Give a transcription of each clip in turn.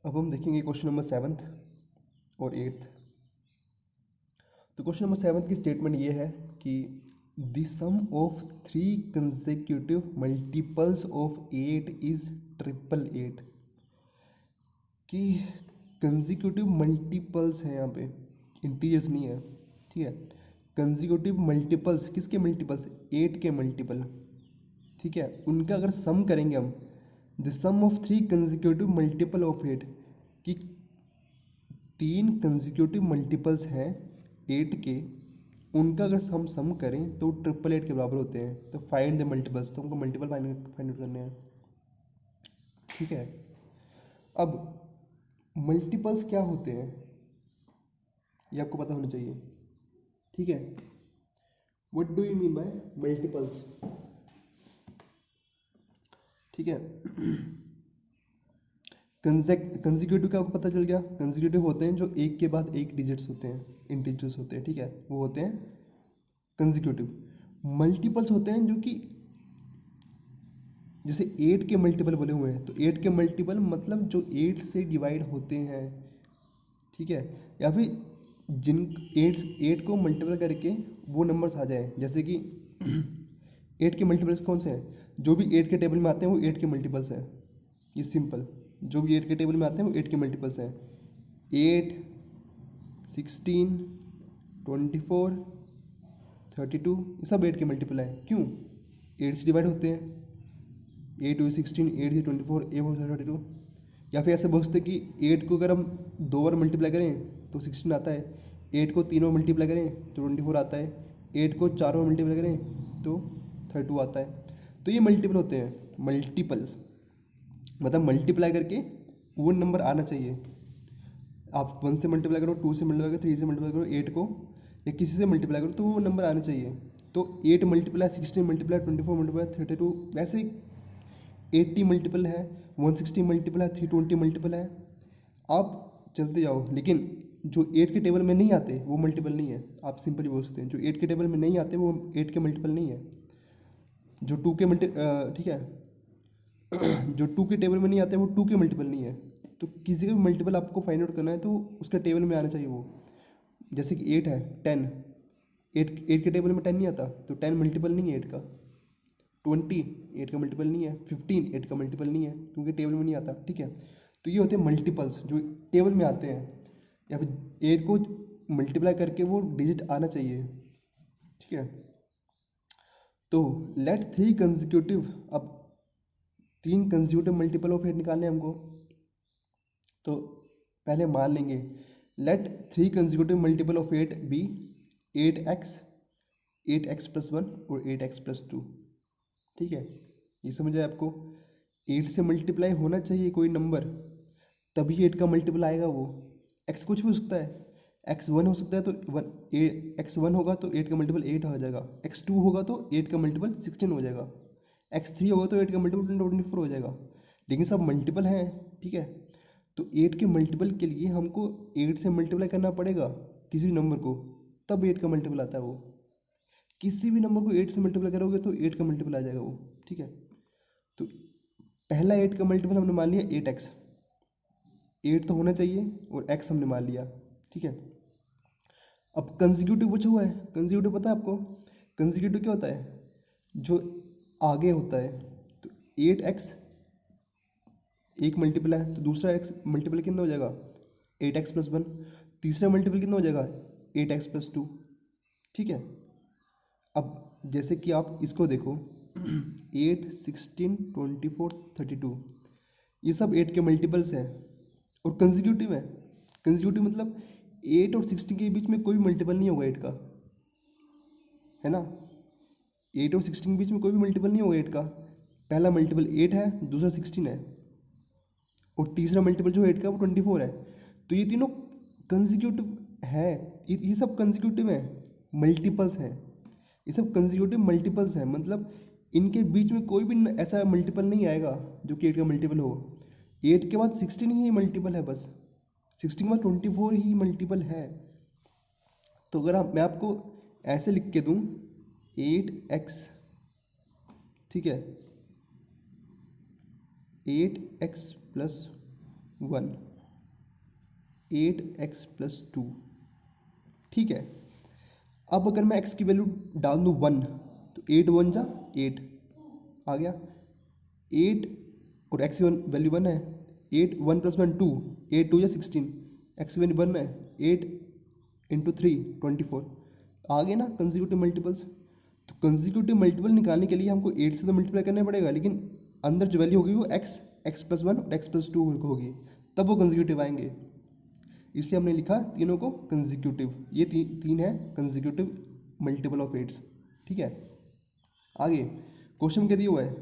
अब हम देखेंगे क्वेश्चन नंबर 7 और 8। तो क्वेश्चन नंबर 7 की स्टेटमेंट ये है कि the sum of 3 consecutive multiples of 8 is 888। कि कंसेक्यूटिव मल्टीपल्स हैं, यहाँ पे इंटीजर्स नहीं है, ठीक है। कंसेक्यूटिव मल्टीपल्स किसके मल्टीपल्स? 8 के मल्टीपल, ठीक है। उनका अगर सम करेंगे हम, the sum of 3 consecutive multiple of 8, कि 3 कंसेक्यूटिव मल्टीपल्स हैं 8 के, उनका अगर हम सम करें तो 888 के बराबर होते हैं। तो फाइंड द मल्टीपल्स, तो हमको मल्टीपल फाइंड आउट करने हैं, ठीक है। अब मल्टीपल्स क्या होते हैं ये आपको पता होना चाहिए, ठीक है। What do you mean by multiples, ठीक है। कंसेक्यूटिव का आपको पता चल गया। कंसेक्यूटिव होते हैं जो एक के बाद एक डिजिट्स होते हैं, इंटीजर्स होते हैं, ठीक है, वो होते हैं कंसेक्यूटिव। मल्टीपल्स होते हैं जो कि जैसे 8 के मल्टीपल बोले हुए हैं, तो 8 के मल्टीपल मतलब जो 8 से डिवाइड होते हैं, ठीक है। या फिर जिन 8 को मल्टीपल करके वो नंबर्स आ जाए, जैसे कि 8 के मल्टीपल्स कौन से हैं? जो भी 8 के टेबल में आते हैं वो 8 के मल्टीपल्स हैं। ये सिंपल, जो भी 8 के टेबल में आते हैं वो 8 के मल्टीपल्स हैं। 8, 16, 24, 32, ये सब 8 के मल्टीपल हैं। क्यों? 8 से डिवाइड होते हैं। 8 हुई 16, 8 से 24, 8 हो 32। या फिर ऐसे बोल सकते कि 8 को अगर हम 2 बार मल्टीप्लाई करें तो 16 आता है, 8 को 3 बार मल्टीप्लाई करें तो 24 आता है, 8 को 4 बार मल्टीप्लाई करें तो 32 आता है। तो ये मल्टीपल होते हैं। मल्टीपल मतलब मल्टीप्लाई करके वो नंबर आना चाहिए। आप 1 से मल्टीप्लाई करो, 2 से मल्टीप्लाई करो, 3 से मल्टीप्लाई करो, 8 को या किसी से मल्टीप्लाई करो तो वो नंबर आना चाहिए। तो 8 मल्टीप्लाई 16 मल्टीप्लाई 24 मल्टीप्लाई 32, वैसे 80 मल्टीपल है, 160 मल्टीपल है, 320 मल्टीपल है। आप चलते जाओ, लेकिन जो 8 के टेबल में नहीं आते वो मल्टीपल नहीं है। आप सिंपली बोल सकते हैं जो 8 के टेबल में नहीं आते वो 8 के मल्टीपल नहीं है। जो 2 के ठीक है, जो 2 के टेबल में नहीं आते वो 2 के मल्टीपल नहीं है। तो किसी का भी मल्टीपल आपको फाइंड आउट करना है तो उसका टेबल में आना चाहिए वो। जैसे कि 8 है, 10, 8 के टेबल में 10 नहीं आता तो 10 मल्टीपल नहीं है 8 का। 20 8 का मल्टीपल नहीं है। 15 8 का मल्टीपल नहीं है क्योंकि टेबल में नहीं आता, ठीक है। तो ये होते हैं मल्टीपल्स जो टेबल में आते हैं, या फिर 8 को मल्टीप्लाई करके वो डिजिट आना चाहिए, ठीक है। तो लेट 3 कंसेक्यूटिव, अब 3 कंसेक्यूटिव मल्टीपल ऑफ 8 निकालने हैं हमको। तो पहले मान लेंगे let 3 consecutive multiple of 8 be 8x, 8x plus 1 और 8x प्लस 2, ठीक है। ये समझ आए आपको? 8 से मल्टीप्लाई होना चाहिए कोई नंबर, तभी 8 का मल्टीपल आएगा वो। x कुछ भी हो सकता है, x1 हो सकता है तो x1 होगा तो 8 का मल्टीपल 8 हो जाएगा, x2 होगा तो 8 का मल्टीपल 16 हो जाएगा, x3 होगा तो 8 का मल्टीपल 24 हो जाएगा। लेकिन सब मल्टीपल हैं, ठीक है। तो 8 के मल्टीपल के लिए हमको 8 से मल्टीप्लाई करना पड़ेगा किसी भी नंबर को, तब 8 का मल्टीपल आता है वो। किसी भी नंबर को 8 से मल्टीप्लाई करोगे तो 8 का मल्टीपल आ जाएगा वो, ठीक है। तो पहला 8 का मल्टीपल हमने मान लिया 8x, 8 तो होना चाहिए और x हमने मान लिया, ठीक है। अब कंसेक्यूटिव पूछा हुआ है। कंसेक्यूटिव पता है आपको? कंसेक्यूटिव क्या होता है? जो आगे होता है। तो 8x एक मल्टीपल है तो दूसरा x मल्टीपल कितना हो जाएगा? 8x plus 1। तीसरा मल्टीपल कितना हो जाएगा? 8x प्लस 2, ठीक है। अब जैसे कि आप इसको देखो 8, 16, 24, 32, ये सब 8 के मल्टीपल्स हैं और कंसेक्यूटिव है। कंसेक्यूटिव मतलब 8 और 16 के बीच में कोई मल्टीपल नहीं होगा 8 का, है ना। 8 और 16 के बीच में कोई भी मल्टीपल नहीं होगा 8 का। पहला मल्टीपल 8 है, दूसरा 16 है और तीसरा मल्टीपल जो 8 का वो 24 है। तो ये तीनों कंसेक्यूटिव है, ये सब कंसेक्यूटिव है, मल्टीपल्स हैं। ये सब कंसेक्यूटिव मल्टीपल्स हैं, मतलब इनके बीच में कोई भी ऐसा मल्टीपल नहीं आएगा जो कि 8 का मल्टीपल हो। 8 के बाद 16 ही मल्टीपल है बस, 16 के बाद 24 ही मल्टीपल है। तो अगर मैं आपको ऐसे लिख के दूँ 8x, ठीक है, 8x प्लस 1, 8x+2। ठीक है, अब अगर मैं x की वैल्यू डाल दूँ 1 तो 8 × 1 = 8 आ गया 8 और x की वैल्यू 1 है 8 1 + 1 2 8 2 = 16 x की वैल्यू 1 में 8 × 3 24 आ गए ना कंसेक्यूटिव मल्टीपल्स। तो कंसेक्यूटिव मल्टीपल निकालने के लिए हमको 8 से तो मल्टीप्लाई करना पड़ेगा, लेकिन अंदर जो वैल्यू होगी वो x+1 और x+2 होगी, तब वो कंसेक्यूटिव आएंगे। इसलिए हमने लिखा तीनों को कंसेक्यूटिव। ये तीन है कंसेक्यूटिव मल्टीपल ऑफ 8। ठीक है, आगे क्वेश्चन क्या दिया हुआ है,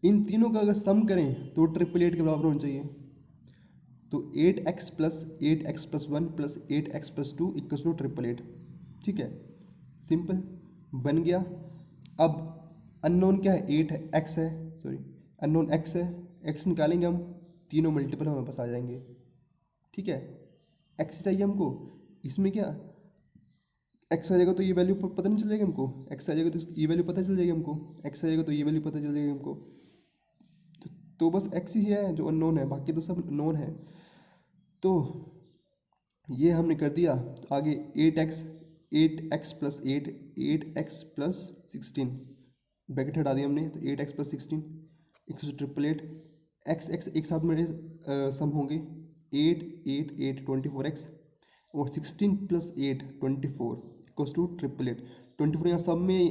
इन तीनों का अगर सम करें तो 888 के बराबर होना चाहिए। तो 8x + 8x+1 + 8x+2 = 888। ठीक है, सिंपल बन गया। अब अननोन क्या है, 8 है, x है, सॉरी अननोन x है, x निकालेंगे हम, तीनों मल्टीपल हमारे पास आ जाएंगे। ठीक है, x चाहिए हमको, इसमें क्या x आ जाएगा तो ये वैल्यू पता नहीं चल जाएगी हमको, x आ जाएगा तो ये वैल्यू पता चल जाएगी हमको, x आ जाएगा तो ये वैल्यू पता चल जाएगी हमको। तो बस x ही है जो अननोन है, बाकी तो सब नोन है। तो ये हमने कर दिया। तो आगे 8x + 8 8x + 16 ब्रैकेट हटा दिया हमने, तो 8x + 16 = 888। x एक साथ में सम होंगे 8 8 8 24x और 16 + 8 24 = 888। 24 यहाँ सब में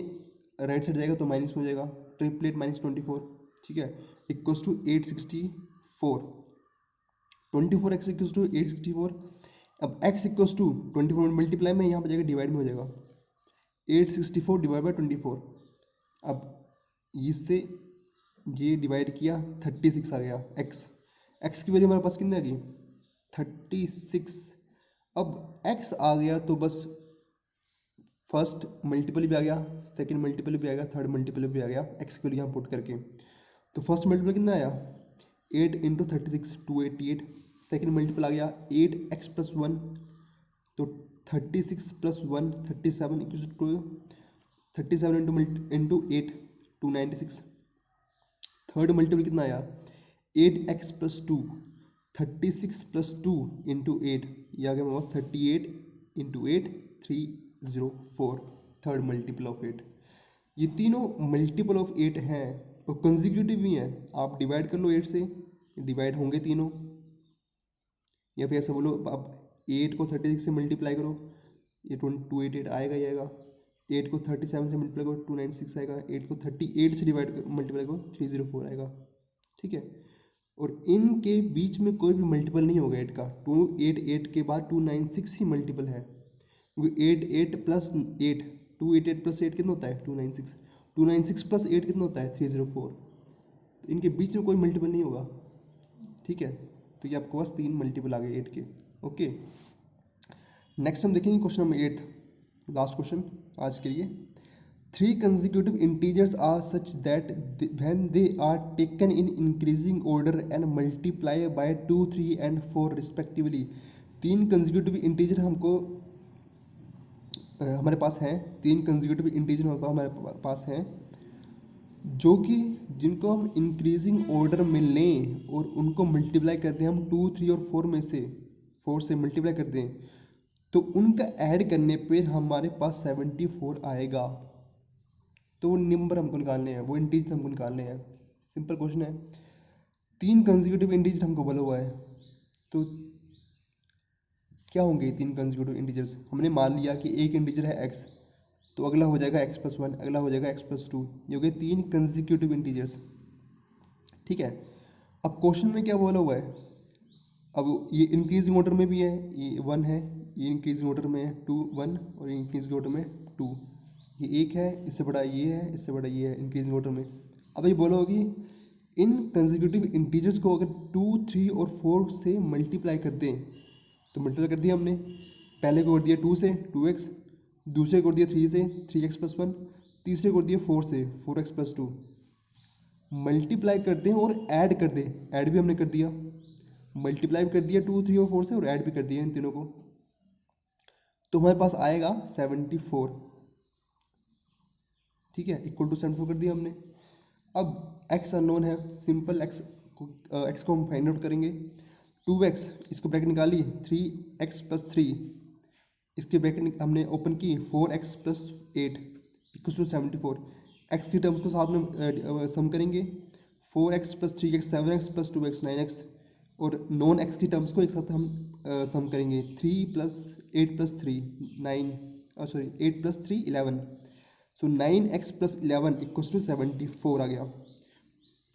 राइट साइड जाएगा तो माइनस में हो जाएगा, 888 - 24 ठीक है = 864। 24x = 864। अब x = 24 मल्टीप्लाई में यहाँ पर जाएगा डिवाइड में हो जाएगा 864 / 24। अब इससे ये डिवाइड किया 36 आ गया x की वैल्यू हमारे पास कितनी आ गई 36। अब x आ गया तो बस फर्स्ट मल्टीपल भी आ गया, सेकंड मल्टीपल भी आ गया, थर्ड मल्टीपल भी आ गया x की वैल्यू यहाँ पुट करके। तो फर्स्ट मल्टीपल कितना आया 8 × 36 288। सेकंड मल्टीपल आ गया 8x + 1 तो 36 + 1 37 = 37 × 8 296। थर्ड मल्टीपल कितना आया 8x + 2 36 + 2 × 8 ये आ गया हमारे पास 38 × 8 304। Third multiple of 8। ये तीनों मल्टीपल ऑफ 8 हैं और कंसेक्यूटिव भी हैं। आप डिवाइड कर लो 8 से, डिवाइड होंगे तीनों, या फिर ऐसा बोलो आप 8 को 36 से मल्टीप्लाई करो, ये 288 आएगा ही आएगा। 8 को 37 से मल्टीप्लाई करो 296 आएगा। 8 को 38 से मल्टीप्लाई करो 304 आएगा। ठीक है, और इनके बीच में कोई भी मल्टीपल नहीं होगा 8 का। 288 के बाद 296 ही मल्टीपल है, क्योंकि 8 + 8 288 + 8 कितना होता है 296, 296 + 8 कितना होता है 304। तो इनके बीच में कोई मल्टीपल नहीं होगा। ठीक है, तो ये आपके पास 3 मल्टीपल आ गए 8 के। ओके, नेक्स्ट हम देखेंगे क्वेश्चन नंबर 8, लास्ट क्वेश्चन आज के लिए। 3 consecutive integers are such that when they are taken in increasing order and multiply by 2 3 and 4 respectively। 3 consecutive integer हमको हमारे पास हैं, 3 consecutive integer हमारे पास हैं जो कि जिनको हम इंक्रीजिंग ऑर्डर में लें और उनको मल्टीप्लाई करते हैं हम 2 3 और 4 में से, 4 से मल्टीप्लाई करते हैं तो उनका ऐड करने पे हमारे पास 74 आएगा। तो वो नंबर हमको निकालने हैं, वो इंटीजर हमको निकालने हैं। सिंपल क्वेश्चन है। 3 कंसेक्यूटिव इंटीजर हमको बोला हुआ है, तो क्या होंगे 3 कंसेक्यूटिव इंटीजर्स। हमने मान लिया कि एक इंटीजर है x, तो अगला हो जाएगा x + 1, अगला हो जाएगा x + 2, ये हो गए 3 कंसेक्यूटिव इंटीजर्स। ठीक है, अब क्वेश्चन में क्या बोला हुआ है, अब ये इंक्रीजिंग ऑर्डर में भी है, ये 1 है, ये इंक्रीजिंग ऑर्डर में है 2 1 और ये इंक्रीजिंग ऑर्डर में 2, ये एक है, इससे बड़ा ये है, इससे बड़ा ये है इंक्रीजिंग ऑर्डर में। अब ये बोला होगी इन कंसेक्यूटिव इंटीजर्स को अगर 2 3 और 4 से मल्टीप्लाई कर दें, तो मल्टीप्लाई कर दिया हमने, पहले को कर दिया 2 से 2x, दूसरे को कर दिया 3 से 3x + 1, तीसरे को कर दिया 4 से 4x + 2। मल्टीप्लाई कर दें और ऐड कर दें, ऐड भी हमने कर दिया, मल्टीप्लाई भी कर दिया 2 3 और 4 से और ऐड भी कर दिया इन तीनों को, तो हमारे पास आएगा 74। ठीक है, = 74 कर दिया हमने। अब x अननोन है, सिंपल x को हम फाइंड आउट करेंगे। 2x, इसको ब्रैकेट निकाली, 3x प्लस 3, इसके ब्रैकेट हमने ओपन की, 4x plus 8 equal to 74। X की टर्म्स को साथ में सम करेंगे, 4x plus 3x 7x plus 2x 9x, और नॉन एक्स की टर्म्स को एक साथ हम सम करेंगे, 3 plus 8 plus 3 9 sorry 8 plus 3 11। So 9x plus 11 equals to 74 आ गया।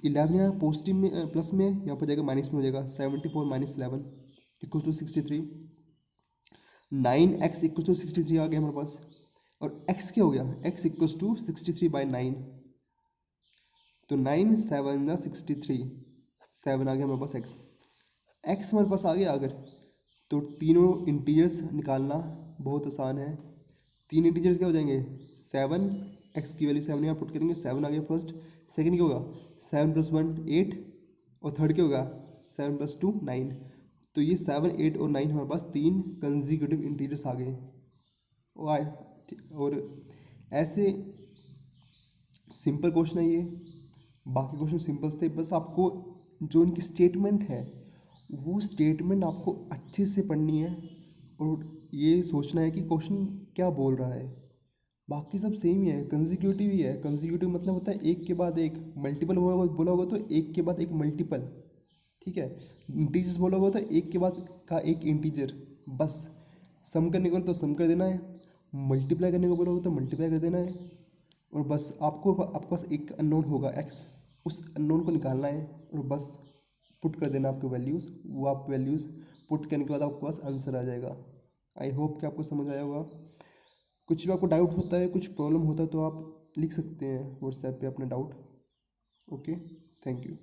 11 यहाँ पॉजिटिव में प्लस में, यहाँ पर जाएगा माइनस में हो जाएगा, 74 minus 11 equal to 63। 9x equal to 63 आ गया हमारे पास। और x क्या हो गया, x इक्वल्स टू 63 बाई 9, तो 9 7 जा 63, 7 आ गया हमारे पास x हमारे पास आ गया। अगर तो तीनों इंटीजर्स निकालना बहुत आसान है। तीन इंटीजर्स क्या हो जाएंगे, 7, x की वैल्यू 7 यहाँ पुट करेंगे, 7 आ गया फर्स्ट। सेकंड क्या होगा, 7 प्लस 1 8, और थर्ड क्या होगा 7 प्लस 2 9। तो ये 7 8 और 9 हमारे पास तीन कंजिक्यूटिव इंटीजर्स आ गए। और ऐसे सिंपल क्वेश्चन है ये, बाकी क्वेश्चन सिंपल थे, बस आपको जो इनकी स्टेटमेंट है वो स्टेटमेंट आपको अच्छे से पढ़नी है और ये सोचना है कि क्वेश्चन क्या बोल रहा है। बाकी सब सेम ही है, कंजिक्यूटिव ही है। कंजिक्यूटिव मतलब होता है एक के बाद एक, मल्टीपल बोला होगा तो एक के बाद एक मल्टीपल, ठीक है। इंटीजर्स बोला होगा तो एक के बाद का एक इंटीजर, बस। सम करने को तो सम कर देना है, मल्टीप्लाई करने को बोला होगा तो मल्टीप्लाई कर देना है, और बस आपके पास एक अननोन होगा x, उस अननोन को निकालना है और बस पुट कर देना आपके वैल्यूज़। वो आप वैल्यूज़ पुट करने के बाद आपके पास आंसर आ जाएगा। आई होप कि आपको समझ आया होगा। कुछ भी आपको डाउट होता है, कुछ प्रॉब्लम होता है तो आप लिख सकते हैं व्हाट्सएप पे अपना डाउट। Okay, thank you.